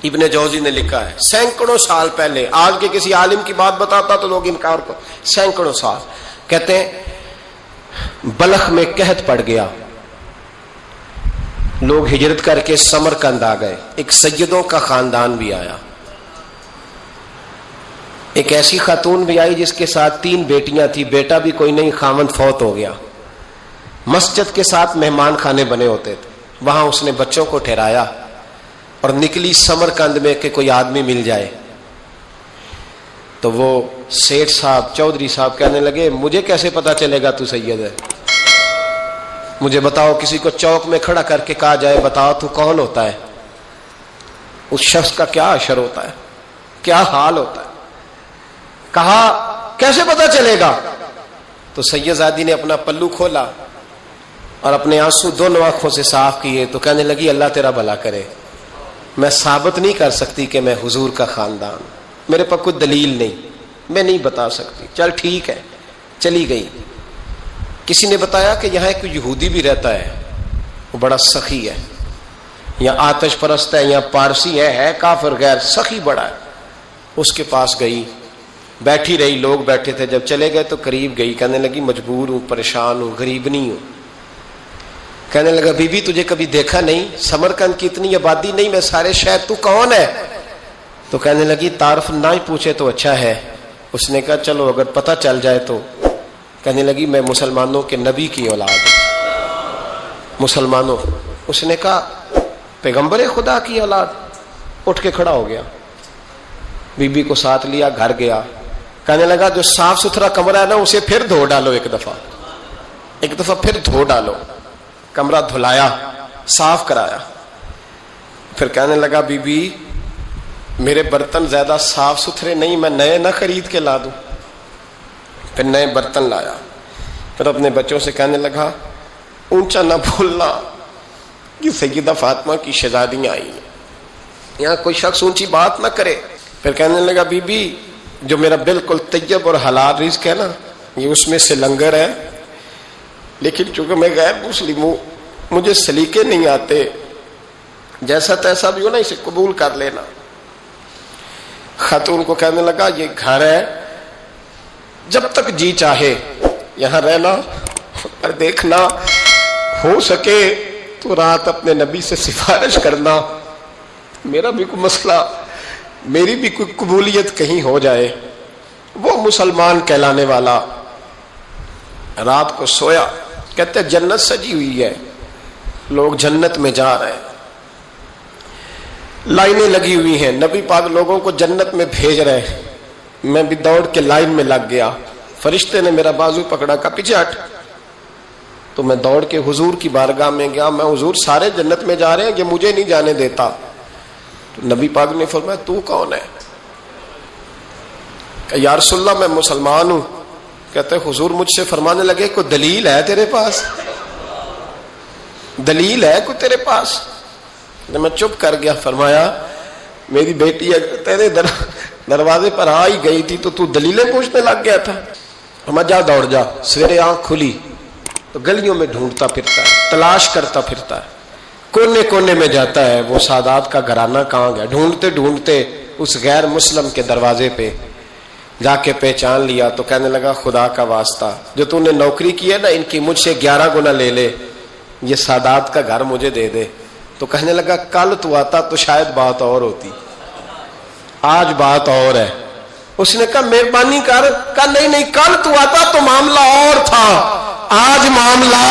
ابن جوزی نے لکھا ہے سینکڑوں سال پہلے، آج کے کسی عالم کی بات بتاتا تو لوگ انکار کو، سینکڑوں سال، کہتے ہیں بلخ میں قحط پڑ گیا، لوگ ہجرت کر کے سمرقند آ گئے، ایک سیدوں کا خاندان بھی آیا، ایک ایسی خاتون بھی آئی جس کے ساتھ 3 بیٹیاں تھی، بیٹا بھی کوئی نہیں، خاوند فوت ہو گیا، مسجد کے ساتھ مہمان خانے بنے ہوتے تھے، وہاں اس نے بچوں کو ٹھہرایا اور نکلی سمرقند میں کہ کوئی آدمی مل جائے، تو وہ سیٹھ صاحب چودھری صاحب کہنے لگے مجھے کیسے پتا چلے گا تو سید ہے، مجھے بتاؤ، کسی کو چوک میں کھڑا کر کے کہا جائے بتاؤ تو کون ہوتا ہے، اس شخص کا کیا اشر ہوتا ہے، کیا حال ہوتا ہے، کہا کیسے پتا چلے گا؟ تو سید زادی نے اپنا پلو کھولا اور اپنے آنسو دونوں آنکھوں سے صاف کیے تو کہنے لگی اللہ تیرا بھلا کرے، میں ثابت نہیں کر سکتی کہ میں حضور کا خاندان، میرے پاس کوئی دلیل نہیں، میں نہیں بتا سکتی، چل ٹھیک ہے، چلی گئی۔ کسی نے بتایا کہ یہاں ایک یہودی بھی رہتا ہے، وہ بڑا سخی ہے، یا آتش پرست ہے، یا پارسی ہے کافر غیر، سخی بڑا ہے، اس کے پاس گئی، بیٹھی رہی، لوگ بیٹھے تھے، جب چلے گئے تو قریب گئی، کہنے لگی مجبور ہوں، پریشان ہوں، غریب نہیں ہوں۔ کہنے لگا بی بی تجھے کبھی دیکھا نہیں، سمرقند کی اتنی آبادی نہیں، میں سارے شہر، تو کون ہے؟ تو کہنے لگی تعارف نہ ہی پوچھے تو اچھا ہے۔ اس نے کہا چلو اگر پتہ چل جائے تو۔ کہنے لگی میں مسلمانوں کے نبی کی اولاد ہوں، مسلمانوں۔ اس نے کہا پیغمبر خدا کی اولاد؟ اٹھ کے کھڑا ہو گیا، بی بی کو ساتھ لیا، گھر گیا، کہنے لگا جو صاف ستھرا کمرہ ہے نا اسے پھر دھو ڈالو، ایک دفعہ پھر دھو ڈالو۔ کمرہ دھلایا، صاف کرایا، پھر کہنے لگا بی بی میرے برتن زیادہ صاف ستھرے نہیں، میں نئے نہ خرید کے لا دوں۔ پھر نئے برتن لایا، پھر اپنے بچوں سے کہنے لگا اونچا نہ بھولنا کہ سیدہ فاطمہ کی شہزادیاں آئی ہیں، یہاں کوئی شخص اونچی بات نہ کرے۔ پھر کہنے لگا بی بی جو میرا بالکل طیب اور حلال رزق ہے نا، یہ اس میں سے لنگر ہے، لیکن چونکہ میں غیر مسلم ہوں، مجھے سلیقے نہیں آتے، جیسا تیسا بھی ہو نا اسے قبول کر لینا۔ خاتون کو کہنے لگا یہ گھر ہے، جب تک جی چاہے یہاں رہنا، اور دیکھنا ہو سکے تو رات اپنے نبی سے سفارش کرنا، میرا بھی کوئی مسئلہ، میری بھی کوئی قبولیت کہیں ہو جائے۔ وہ مسلمان کہلانے والا رات کو سویا، کہتے جنت سجی ہوئی ہے، لوگ جنت میں جا رہے ہیں، لائنیں لگی ہوئی ہیں، نبی پاک لوگوں کو جنت میں بھیج رہے ہیں، میں بھی دوڑ کے لائن میں لگ گیا، فرشتے نے میرا بازو پکڑا، کہا پیچھے ہٹ، تو میں دوڑ کے حضور کی بارگاہ میں گیا، میں حضور سارے جنت میں جا رہے ہیں، یہ مجھے نہیں جانے دیتا۔ تو نبی پاک نے فرمایا تو کون ہے؟ کہ یا رسول اللہ میں مسلمان ہوں۔ کہتے حضور مجھ سے فرمانے لگے کوئی دلیل ہے تیرے پاس؟ دلیل ہے کوئی تیرے پاس؟ میں چپ کر گیا۔ فرمایا میری بیٹی اگر تیرے دروازے پر آ ہی گئی تھی تو دلیلیں پوچھنے لگ گیا تھا؟ ہم جا دوڑ جا۔ سویرے آنکھ کھلی تو گلیوں میں ڈھونڈتا پھرتا ہے، تلاش کرتا پھرتا ہے، کونے کونے میں جاتا ہے وہ سادات کا گھرانہ کہاں گیا، ڈھونڈتے ڈھونڈتے اس غیر مسلم کے دروازے پہ جا کے پہچان لیا۔ تو کہنے لگا خدا کا واسطہ جو تو نے نوکری کی ہے نا ان کی مجھ سے 11 گنا لے لے، یہ سادات کا گھر مجھے دے دے۔ تو کہنے لگا کل تو آتا تو شاید بات اور ہوتی، آج بات اور ہے۔ اس نے کہا مہربانی کر، کہا نہیں کل تو آتا تو معاملہ اور تھا، آج معاملہ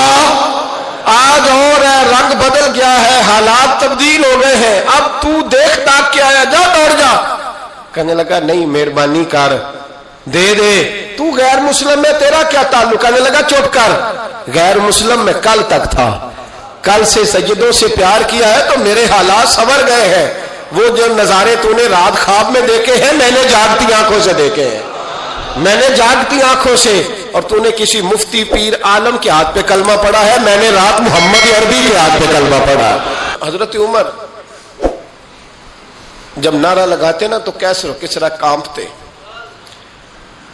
آج اور ہے، رنگ بدل گیا ہے، حالات تبدیل ہو گئے ہیں، اب تو دیکھ تاک کے آیا، جا دوڑ جا۔ کہنے لگا نہیں مہربانی کر دے دے، تو غیر مسلم ہے تیرا کیا تعلق؟ کہنے لگا چپ کر، غیر مسلم میں کل تک تھا، کل سے سیدوں سے پیار کیا ہے تو میرے حالات سنور گئے ہیں، وہ جو نظارے تو نے رات خواب میں دیکھے ہیں میں نے جاگتی آنکھوں سے دیکھے ہیں، میں نے جاگتی آنکھوں سے، اور تو نے کسی مفتی پیر عالم کے ہاتھ پہ کلمہ پڑھا ہے، میں نے رات محمد عربی کے ہاتھ پہ کلمہ پڑھا۔ حضرت عمر جب نعرہ لگاتے نا تو کیسر و کسرا کانپتے،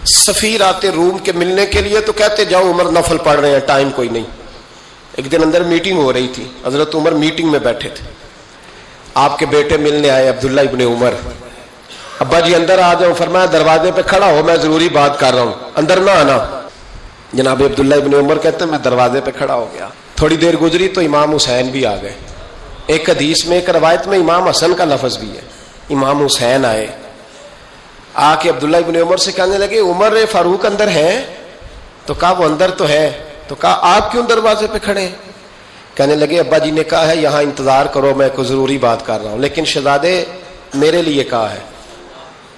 سفیر آتے روم کے ملنے کے لیے تو کہتے جاؤ عمر نفل پڑھ رہے ہیں، ٹائم کوئی نہیں۔ ایک دن اندر میٹنگ ہو رہی تھی، حضرت عمر میٹنگ میں بیٹھے تھے، آپ کے بیٹے ملنے آئے عبداللہ ابن عمر. ابا جی اندر آ جاؤ. فرمایا دروازے پہ کھڑا ہو, میں ضروری بات کر رہا ہوں, اندر نہ آنا. جناب عبداللہ ابن عمر کہتے ہیں میں دروازے پہ کھڑا ہو گیا. تھوڑی دیر گزری تو امام حسین بھی آ گئے. ایک حدیث میں, ایک روایت میں امام حسن کا لفظ بھی ہے. امام حسین آئے, آ کے عبداللہ ابن عمر سے کہنے لگے عمر فاروق اندر ہے؟ تو کہا وہ اندر تو ہے. تو کہا آپ کیوں دروازے پہ کھڑے ہیں؟ کہنے لگے ابا جی نے کہا ہے یہاں انتظار کرو, میں کوئی ضروری بات کر رہا ہوں. لیکن شہزادے میرے لیے کہا ہے,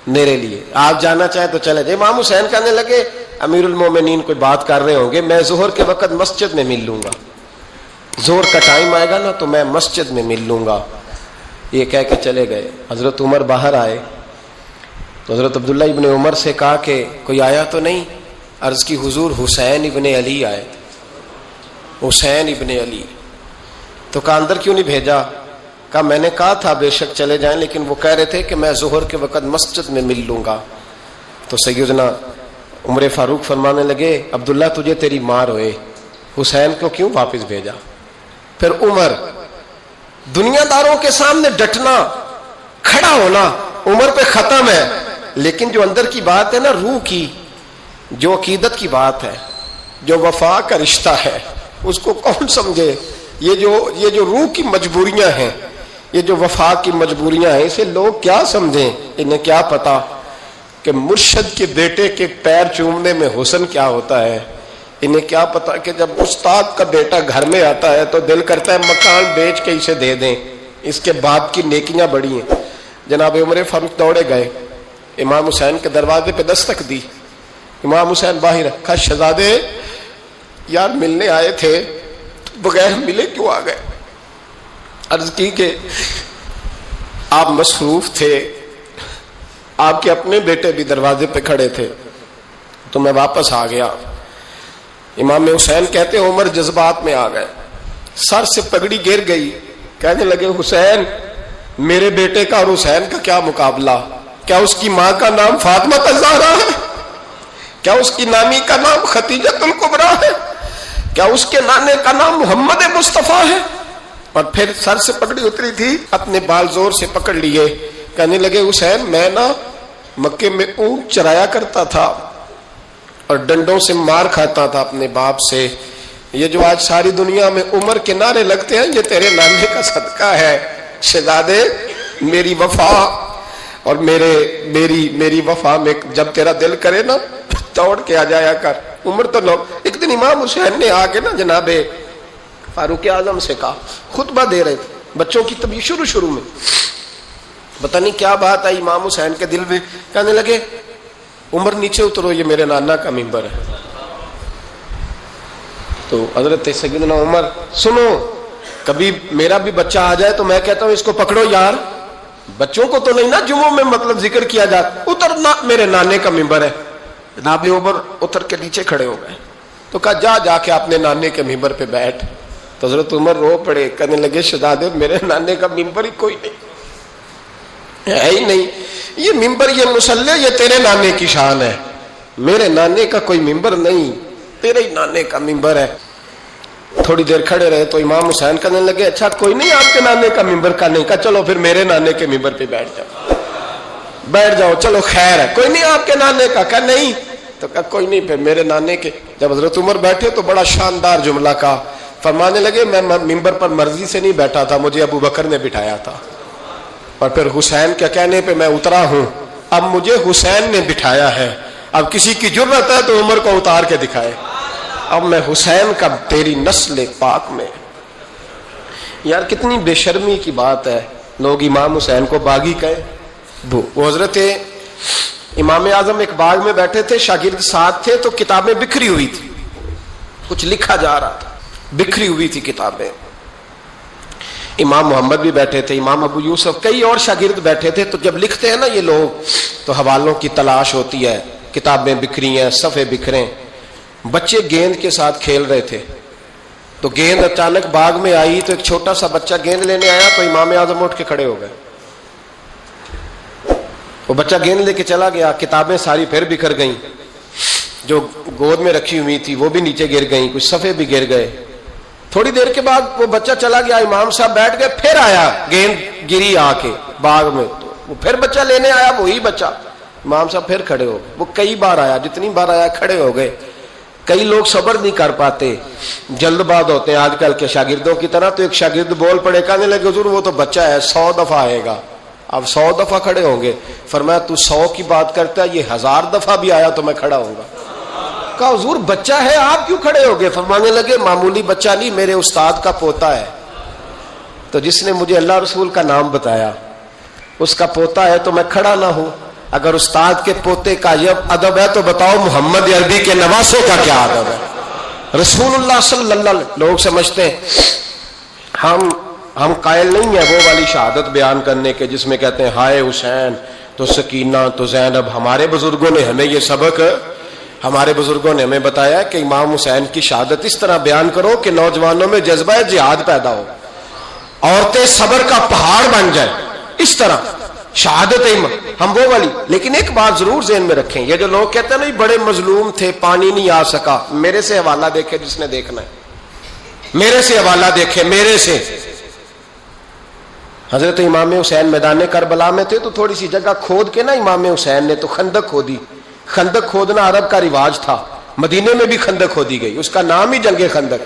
میرے لیے, آپ جانا چاہیں تو چلے جائیں. امام حسین کہنے لگے امیر المومنین کوئی بات کر رہے ہوں گے, میں ظہر کے وقت مسجد میں مل لوں گا, ظہر کا ٹائم آئے گا نا تو میں مسجد میں مل لوں گا. یہ کہہ کے چلے گئے. حضرت عمر باہر آئے تو حضرت عبداللہ ابن عمر سے کہا کہ کوئی آیا تو نہیں؟ عرض کی حضور حسین ابن علی آئے. حسین ابن علی. تو کہا اندر کیوں نہیں بھیجا؟ کہا میں نے کہا تھا بے شک چلے جائیں, لیکن وہ کہہ رہے تھے کہ میں ظہر کے وقت مسجد میں مل لوں گا. تو سیدنا عمر فاروق فرمانے لگے عبداللہ تجھے تیری مار ہوئے, حسین کو کیوں واپس بھیجا؟ پھر عمر, دنیا داروں کے سامنے ڈٹنا, کھڑا ہونا عمر پہ ختم ہے, لیکن جو اندر کی بات ہے نا, روح کی, جو عقیدت کی بات ہے, جو وفا کا رشتہ ہے, اس کو کون سمجھے؟ یہ جو روح کی مجبوریاں ہیں, یہ جو وفا کی مجبوریاں ہیں, اسے لوگ کیا سمجھیں؟ انہیں کیا پتا کہ مرشد کے بیٹے کے پیر چومنے میں حسن کیا ہوتا ہے. انہیں کیا پتا کہ جب استاد کا بیٹا گھر میں آتا ہے تو دل کرتا ہے مکان بیچ کے اسے دے دیں, اس کے باپ کی نیکیاں بڑی ہیں. جناب عمر فاروق دوڑے گئے, امام حسین کے دروازے پہ دستک دی. امام حسین باہر, کہا شہزادے یار ملنے آئے تھے, بغیر ملے کیوں آ گئے؟ عرض کی کہ آپ مصروف تھے, آپ کے اپنے بیٹے بھی دروازے پہ کھڑے تھے, تو میں واپس آ گیا. امام حسین کہتے ہیں عمر جذبات میں آ گئے, سر سے پگڑی گر گئی, کہنے لگے حسین میرے بیٹے کا اور حسین کا کیا مقابلہ؟ کیا اس کی ماں کا نام فاطمہ الزہرا ہے؟ کیا اس کی نانی کا نام خدیجۃ الکبریٰ ہے؟ کیا اس کے نانے کا نام محمد مصطفیٰ ہے؟ اور پھر سر سے پگڑی اتری تھی, اپنے بال زور سے پکڑ لیے, کہنے لگے حسین میں نا مکے میں اونٹ چرایا کرتا تھا اور ڈنڈوں سے مار کھاتا تھا اپنے باپ سے. یہ جو آج ساری دنیا میں عمر کے نعرے لگتے ہیں, یہ تیرے نانے کا صدقہ ہے. شہزادے میری وفا اور میری وفا میں جب تیرا دل کرے نا دوڑ کے آ جایا کر. عمر تو لوگ, ایک دن امام حسین نے آ کے نا جناب فاروق اعظم سے کہا, خطبہ دے رہے تھے بچوں کی تبھی شروع میں, پتہ نہیں کیا بات آئی امام حسین کے دل میں, کہنے لگے عمر نیچے اترو, یہ میرے نانا کا منبر ہے. تو حضرت سیدنا عمر, سنو کبھی میرا بھی بچہ آ جائے تو میں کہتا ہوں اس کو پکڑو یار, بچوں کو تو نہیں نا جمعوں میں مطلب ذکر کیا جاتا, اترنا میرے نانے کا منبر ہے. جناب عمر اتر کے نیچے کھڑے ہو گئے, تو کہا جا کے اپنے نانے کے منبر پہ بیٹھ. تو حضرت عمر رو پڑے, کہنے لگے شہزادے میرے نانے کا منبر ہی کوئی نہیں ہے ہی نہیں, یہ منبر یہ مصلی یہ تیرے نانے کی شان ہے, میرے نانے کا کوئی منبر نہیں, تیرے ہی نانے کا منبر ہے. تھوڑی دیر کھڑے رہے تو امام حسین کہنے لگے اچھا کوئی نہیں آپ کے نانے کا منبر کا نہیں, کہا چلو پھر میرے نانے کے منبر پہ بیٹھ جاؤ, چلو خیر ہے, کوئی نہیں آپ کے نانے کا, کہا نہیں, تو کہا کوئی نہیں پھر میرے نانے کے. جب حضرت عمر بیٹھے تو بڑا شاندار جملہ کہا, فرمانے لگے میں منبر پر مرضی سے نہیں بیٹھا تھا, مجھے ابو بکر نے بٹھایا تھا, اور پھر حسین کے کہنے پہ میں اترا ہوں, اب مجھے حسین نے بٹھایا ہے, اب کسی کی جرت ہے تو عمر کو اتار کے دکھائے, اب میں حسین کا تیری نسل پاک میں. یار کتنی بے شرمی کی بات ہے, لوگ امام حسین کو باغی کہیں. وہ حضرت امام اعظم ایک باغ میں بیٹھے تھے, شاگرد ساتھ تھے, تو کتابیں بکھری ہوئی تھی, کچھ لکھا جا رہا تھا, بکھری ہوئی تھی کتابیں. امام محمد بھی بیٹھے تھے, امام ابو یوسف, کئی اور شاگرد بیٹھے تھے. تو جب لکھتے ہیں نا یہ لوگ تو حوالوں کی تلاش ہوتی ہے, کتابیں بکھری ہیں, صفحے بکھرے. بچے گیند کے ساتھ کھیل رہے تھے, تو گیند اچانک باغ میں آئی, تو ایک چھوٹا سا بچہ گیند لینے آیا, تو امام اعظم اٹھ کے کھڑے ہو گئے. وہ بچہ گیند لے کے چلا گیا, کتابیں ساری پھر بکھر گئیں, جو گود میں رکھی ہوئی تھی وہ بھی نیچے گر گئیں, کچھ صفحے بھی گر گئے. تھوڑی دیر کے بعد وہ بچہ چلا گیا, امام صاحب بیٹھ گئے, پھر آیا, گیند گری آ کے باغ میں, تو وہ پھر بچہ لینے آیا, وہی بچہ. امام صاحب پھر کھڑے ہو گئے. وہ کئی بار آیا, جتنی بار آیا کھڑے ہو گئے. کئی لوگ صبر نہیں کر پاتے, جلد باز ہوتے ہیں آج کل کے شاگردوں کی طرح. تو ایک شاگرد بول پڑے, کہنے لگے حضور وہ تو بچہ ہے 100 دفعہ آئے گا. اب 100 دفعہ کھڑے ہوں گے. فرمایا تو 100 کی بات کرتا ہے, یہ 1000 دفعہ بھی آیا تو میں کھڑا ہوں گا. کہا حضور بچہ ہے آپ کیوں کھڑے ہو گئے؟ فرمانے لگے معمولی بچہ نہیں, میرے استاد کا پوتا ہے. تو جس نے مجھے اللہ رسول کا نام بتایا اس کا پوتا ہے تو میں کھڑا نہ ہوں. اگر استاد کے پوتے کا یہ ادب ہے تو بتاؤ محمد عربی کے نواسے کا کیا ادب ہے؟ رسول اللہ صلی اللہ علیہ وسلم. لوگ سمجھتے ہیں ہم قائل نہیں ہیں وہ والی شہادت بیان کرنے کے جس میں کہتے ہیں ہائے حسین تو سکینہ تو زینب. ہمارے بزرگوں نے ہمیں یہ سبق, ہمارے بزرگوں نے ہمیں بتایا کہ امام حسین کی شہادت اس طرح بیان کرو کہ نوجوانوں میں جذبہ جہاد پیدا ہو, عورتیں صبر کا پہاڑ بن جائیں. اس طرح شہادت ہم وہ والی. لیکن ایک بات ضرور ذہن میں رکھیں, یہ جو لوگ کہتے ہیں نا بڑے مظلوم تھے پانی نہیں آ سکا, میرے سے حوالہ دیکھے جس نے دیکھنا ہے, میرے سے حوالہ دیکھے. میرے سے حضرت امام حسین میدان کربلا میں تھے تو تھوڑی سی جگہ کھود کے نا امام حسین نے تو خندق کھودی. خندق کھودنا عرب کا رواج تھا, مدینے میں بھی خندق کھودی گئی, اس کا نام ہی جنگ خندق.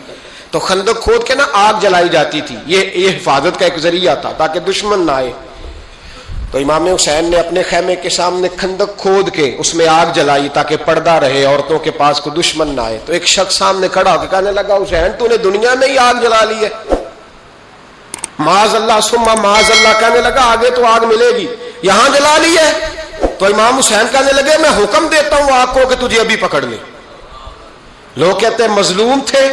تو خندق کھود کے نا آگ جلائی جاتی تھی, یہ حفاظت کا ایک ذریعہ تھا تاکہ دشمن نہ آئے. تو امام حسین نے اپنے خیمے کے سامنے خندق کھود کے اس میں آگ جلائی تاکہ پردہ رہے, عورتوں کے پاس کو دشمن نہ آئے. تو ایک شخص سامنے کھڑا ہو کے کہنے لگا حسین تو نے دنیا میں ہی آگ جلا لی ہے. معاذ اللہ ثم معاذ اللہ. کہنے لگا آگے تو آگ ملے گی, یہاں جلا لی ہے. تو امام حسین کہنے لگے میں حکم دیتا ہوں آگ کو کہ تجھے ابھی پکڑ لے. لوگ کہتے ہیں مظلوم تھے,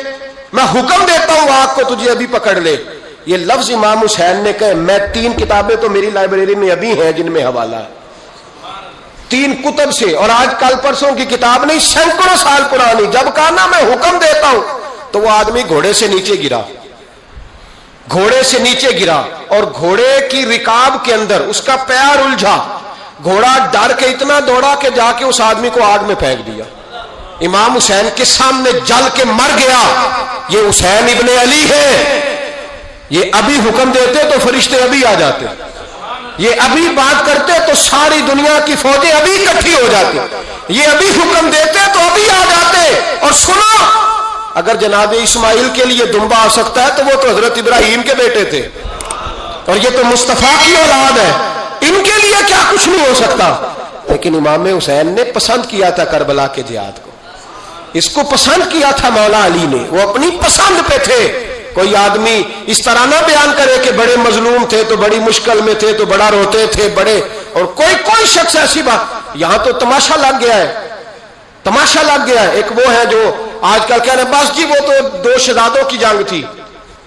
میں حکم دیتا ہوں آگ کو تجھے ابھی پکڑ لے. یہ لفظ امام حسین نے کہے. میں 3 کتابیں تو میری لائبریری میں ابھی ہیں جن میں حوالہ ہے, 3 کتب سے, اور آج کل پرسوں کی کتاب نہیں, سینکڑوں سال پرانی. جب کہا نا میں حکم دیتا ہوں تو وہ آدمی گھوڑے سے نیچے گرا, گھوڑے سے نیچے گرا, اور گھوڑے کی رکاب کے اندر اس کا پیر الجھا. گھوڑا ڈر کے اتنا دوڑا کہ جا کے اس آدمی کو آگ میں پھینک دیا. امام حسین کے سامنے جل کے مر گیا. یہ حسین ابن علی ہے. یہ ابھی حکم دیتے تو فرشتے ابھی آ جاتے, یہ ابھی بات کرتے تو ساری دنیا کی فوجیں ابھی اکٹھی ہو جاتی, یہ ابھی حکم دیتے تو ابھی آ جاتے. اور سنو, اگر جناب اسماعیل کے لیے دمبا آ سکتا ہے تو وہ تو حضرت ابراہیم کے بیٹے تھے, اور یہ تو مصطفیٰ کی اولاد ہے, ان کے لیے کیا کچھ نہیں ہو سکتا. لیکن امام حسین نے پسند کیا تھا کربلا کے جہاد کو, اس کو پسند کیا تھا مولا علی نے, وہ اپنی پسند پہ تھے. کوئی آدمی اس طرح نہ بیان کرے کہ بڑے مظلوم تھے تو بڑی مشکل میں تھے تو بڑا روتے تھے بڑے, اور کوئی شخص ایسی بات. یہاں تو تماشا لگ گیا ہے, تماشا لگ گیا ہے. ایک وہ ہے جو آج کل کہہ رہے بس جی وہ تو 2 شہزادوں کی جنگ تھی,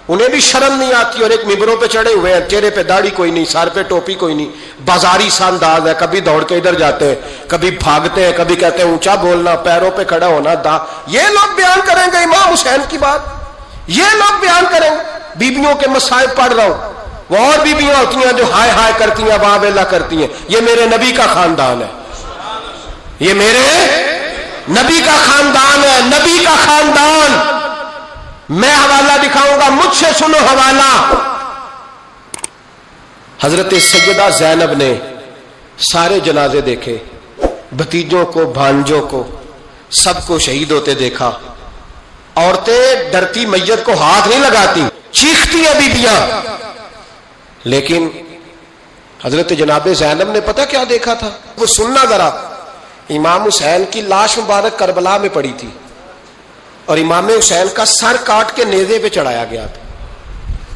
انہیں بھی شرم نہیں آتی, اور ایک ممبروں پہ چڑھے ہوئے ہیں, چہرے پہ داڑھی کوئی نہیں, سر پہ ٹوپی کوئی نہیں, بازاری سا انداز ہے, کبھی دوڑ کے ادھر جاتے ہیں, کبھی بھاگتے ہیں, کبھی کہتے ہیں اونچا بولنا, پیروں پہ کھڑا ہونا. یہ لوگ بیان کریں گے امام حسین کی بات, یہ لوگ بیان کریں. بیبیوں کے مصائب پڑھ رہا ہوں, وہ اور بیبیاں ہوتی ہیں جو ہائے ہائے کرتی ہیں, واہ ویلا کرتی ہیں. یہ میرے نبی کا خاندان ہے, یہ میرے نبی کا خاندان ہے, نبی کا خاندان. میں حوالہ دکھاؤں گا, مجھ سے سنو حوالہ. حضرت سیدہ زینب نے سارے جنازے دیکھے, بھتیجوں کو, بھانجوں کو, سب کو شہید ہوتے دیکھا. عورتیں ڈرتی میت کو ہاتھ نہیں لگاتی, چیختی ہیں بیبیاں. لیکن حضرت جناب زینب نے پتہ کیا دیکھا تھا؟ وہ سننا ذرا. امام حسین کی لاش مبارک کربلا میں پڑی تھی, اور امام حسین کا سر کاٹ کے نیزے پہ چڑھایا گیا تھا,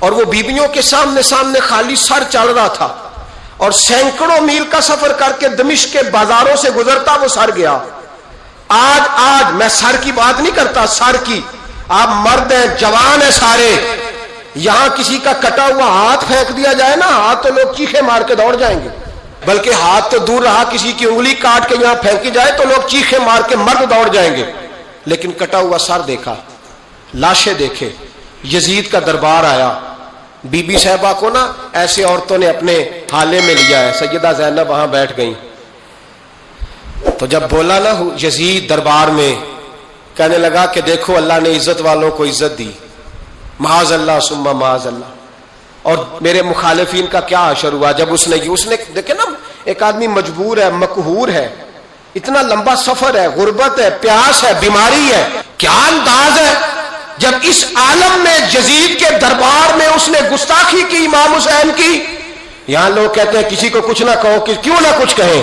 اور وہ بیبیوں کے سامنے خالی سر چڑھ رہا تھا, اور سینکڑوں میل کا سفر کر کے دمشق کے بازاروں سے گزرتا وہ سر گیا. آج میں سر کی بات نہیں کرتا, سر کی. آپ مرد ہیں, جوان ہیں سارے, یہاں کسی کا کٹا ہوا ہاتھ پھینک دیا جائے نا, ہاتھ تو لوگ چیخے مار کے دوڑ جائیں گے. بلکہ ہاتھ تو دور رہا, کسی کی انگلی کاٹ کے یہاں پھینکی جائے تو لوگ چیخے مار کے مرد دوڑ جائیں گے. لیکن کٹا ہوا سر دیکھا, لاشیں دیکھے. یزید کا دربار آیا, بی بی صاحبہ کو نا ایسے عورتوں نے اپنے حالے میں لیا ہے. سیدہ زینب وہاں بیٹھ گئیں. تو جب بولا نا یزید دربار میں, کہنے لگا کہ دیکھو اللہ نے عزت والوں کو عزت دی, معاذ اللہ ثم معاذ اللہ. اور میرے مخالفین کا کیا حشر ہوا جب اس نے دیکھیں نا، ایک آدمی مجبور ہے، مقہور ہے، اتنا لمبا سفر ہے، غربت ہے، پیاس ہے، بیماری ہے، کیا انداز ہے جب اس عالم میں یزید کے دربار میں اس نے گستاخی کی امام حسین کی. یہاں لوگ کہتے ہیں کسی کو کچھ نہ کہو، کیوں نہ کچھ کہیں،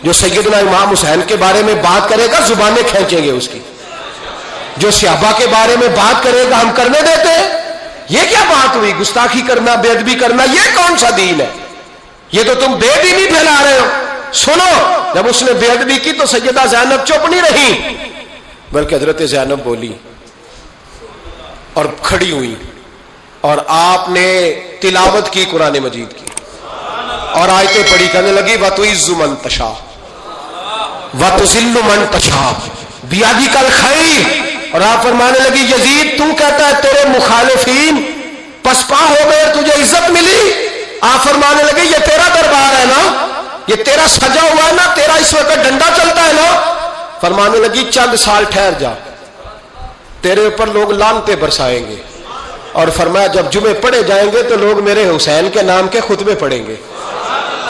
جو سیدنا امام حسین کے بارے میں بات کرے گا زبانیں کھینچیں گے اس کی، جو صحابہ کے بارے میں بات کرے گا ہم کرنے دیتے ہیں. یہ کیا بات ہوئی؟ گستاخی کرنا، بے ادبی کرنا، یہ کون سا دین ہے؟ یہ تو تم بے دینی پھیلا رہے ہو. سنو، جب اس نے بے ادبی کی تو سیدہ زینب چپ نہیں رہی، بلکہ حضرت زینب بولی اور کھڑی ہوئی، اور آپ نے تلاوت کی قرآن مجید کی اور آیتیں پڑھی، کہنے لگی وَتُعِزُّ مَن تَشَاءُ وَتُذِلُّ مَن تَشَاءُ بِیَدِکَ الْخَیرُ. اور آپ فرمانے لگی یزید تو کہتا ہے تیرے مخالفین پسپا ہو گئے، تجھے عزت ملی. آپ فرمانے لگے یہ تیرا دربار ہے نا، یہ تیرا سجا ہوا ہے نا، تیرا اس وقت ڈنڈا چلتا ہے نا. فرمانے لگی چند سال ٹھہر جا، تیرے اوپر لوگ لعنتیں برسائیں گے. اور فرمایا جب جمعے پڑھے جائیں گے تو لوگ میرے حسین کے نام کے خطبے پڑھیں گے.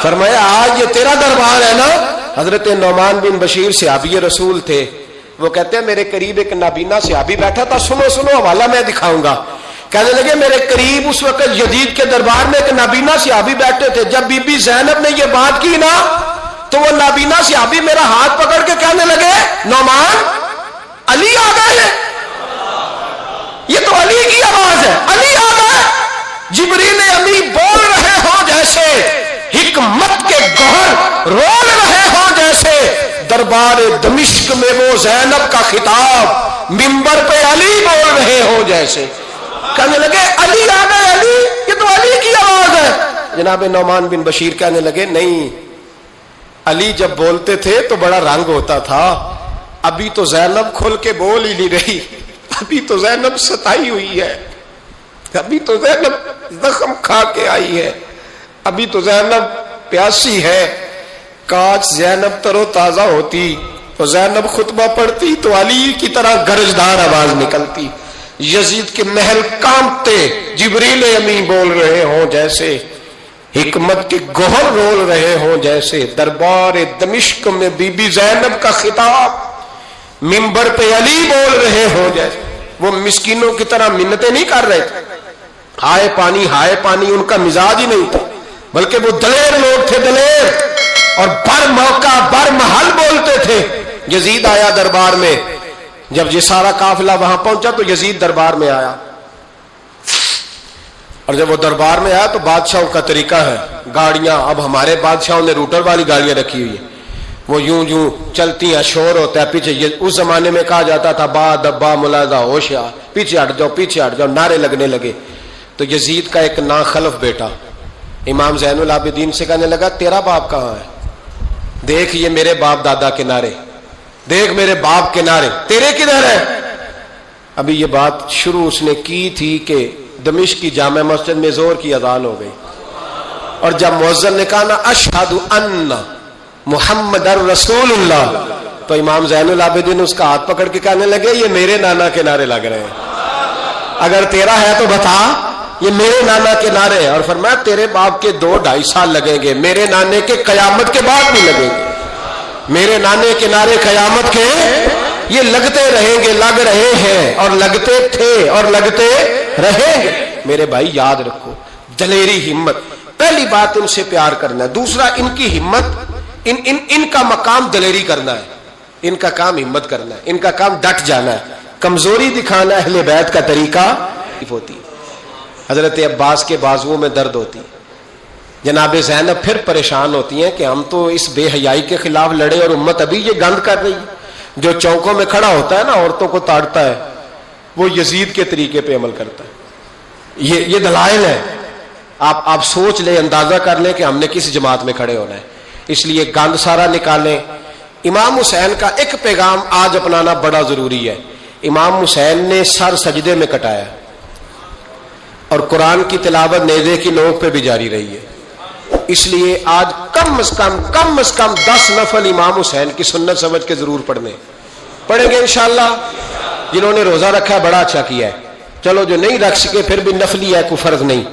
فرمایا آج یہ تیرا دربار ہے نا. حضرت نعمان بن بشیر صحابی رسول تھے، وہ کہتے ہیں میرے قریب ایک نابینا صحابی بیٹھا تھا، سنو سنو حوالہ میں دکھاؤں گا. کہنے لگے میرے قریب اس وقت یزید کے دربار میں ایک نابینا صحابی بیٹھے تھے، جب بی بی زینب نے یہ بات کی نا تو وہ نابینا صحابی میرا ہاتھ پکڑ کے کہنے لگے نعمان علی آ گئے، یہ تو علی کی آواز ہے، علی آ گئے. جبریل امی بول رہے ہوں جیسے، حکمت کے گوہر رول رہے ہوں جیسے، دربار دمشق میں وہ زینب کا خطاب منبر پہ علی بول رہے ہوں جیسے. کہنے لگے علی آ گئے، علی، یہ تو علی کی آواز ہے. جناب نعمان بن بشیر کہنے لگے نہیں، علی جب بولتے تھے تو بڑا رنگ ہوتا تھا، ابھی تو زینب کھل کے بول ہی نہیں رہی، ابھی تو زینب ستائی ہوئی ہے، ابھی تو زینب زخم کھا کے آئی ہے، ابھی تو زینب پیاسی ہے. کاش زینب ترو تازہ ہوتی تو زینب خطبہ پڑھتی تو علی کی طرح گرجدار آواز نکلتی. یزید کے محل کانپتے، جبریل امی بول رہے ہوں جیسے، حکمت کے گوہر رول رہے ہوں جیسے، دربار دمشق میں بی بی زینب کا خطاب منبر پہ علی بول رہے ہوں جیسے. وہ مسکینوں کی طرح منتیں نہیں کر رہے تھے، ہائے پانی ان کا مزاج ہی نہیں تھا، بلکہ وہ دلیر لوگ تھے، دلیر، اور بر موقع بر محل بولتے تھے. یزید آیا دربار میں، جب یہ سارا قافلہ وہاں پہنچا تو یزید دربار میں آیا، اور جب وہ دربار میں آیا تو بادشاہوں کا طریقہ ہے، گاڑیاں اب ہمارے بادشاہوں نے روٹر والی گاڑیاں رکھی ہوئی ہیں، وہ یوں یوں چلتی ہیں، شور ہوتا ہے پیچھے. اس زمانے میں کہا جاتا تھا با دبا ملاحظہ ہوشیار، پیچھے ہٹ جاؤ، نعرے لگنے لگے. تو یزید کا ایک ناخلف بیٹا امام زین العابدین سے کہنے لگا تیرا باپ کہاں ہے؟ دیکھ یہ میرے باپ دادا کے نعرے، دیکھ میرے باپ کے نعرے، تیرے کدھر ہے؟ ابھی یہ بات شروع اس نے کی تھی کہ دمشق کی جامع مسجد میں زور کی اذان ہو گئی، اور جب مؤذن نے کہا نا اشہد ان محمد رسول اللہ، تو امام زین العابدین اس کا ہاتھ پکڑ کے کہنے لگے یہ میرے نانا کے نعرے لگ رہے ہیں، اگر تیرا ہے تو بتا، یہ میرے نانا کے نعرے ہیں. اور فرمایا تیرے باپ کے 2-2.5 سال لگیں گے، میرے نانے کے قیامت کے بعد بھی لگیں گے. میرے نانے کے نعرے قیامت کے یہ لگتے رہیں گے، لگ رہے ہیں اور لگتے تھے اور لگتے رہیں گے. میرے بھائی یاد رکھو، دلیری، ہمت، پہلی بات ان سے پیار کرنا ہے، دوسرا ان کی ہمت، ان کا مقام دلیری کرنا ہے، ان کا کام ہمت کرنا ہے، ان کا کام ڈٹ جانا ہے. کمزوری دکھانا اہل بیت کا طریقہ ہوتی. حضرت عباس کے بازوؤں میں درد ہوتی، جناب زینب پھر پریشان ہوتی ہیں کہ ہم تو اس بے حیائی کے خلاف لڑے اور امت ابھی یہ گند کر رہی ہے. جو چوکوں میں کھڑا ہوتا ہے نا عورتوں کو تاڑتا ہے، وہ یزید کے طریقے پہ عمل کرتا ہے. یہ دلائل ہے، آپ سوچ لیں، اندازہ کر لیں کہ ہم نے کس جماعت میں کھڑے ہونا ہے. اس لیے گند سارا نکالیں. امام حسین کا ایک پیغام آج اپنانا بڑا ضروری ہے. امام حسین نے سر سجدے میں کٹایا اور قرآن کی تلاوت نیزے کی نوک پہ بھی جاری رہی ہے. اس لیے آج کم از کم 10 نفل امام حسین کی سنت سمجھ کے ضرور پڑھیں گے انشاءاللہ. جنہوں نے روزہ رکھا ہے بڑا اچھا کیا ہے، چلو جو نہیں رکھ سکے پھر بھی نفلی ہے، کوئی فرض نہیں،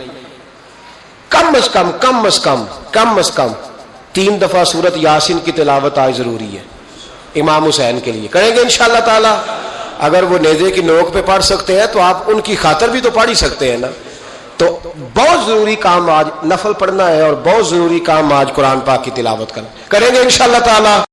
کم از کم 3 دفعہ سورت یاسین کی تلاوت آج ضروری ہے امام حسین کے لیے. کریں گے انشاءاللہ تعالی. اگر وہ نیزے کی نوک پہ پڑھ سکتے ہیں تو آپ ان کی خاطر بھی تو پڑھ ہی سکتے ہیں نا. تو بہت ضروری کام آج نفل پڑھنا ہے، اور بہت ضروری کام آج قرآن پاک کی تلاوت کرنا. کریں گے انشاءاللہ تعالی.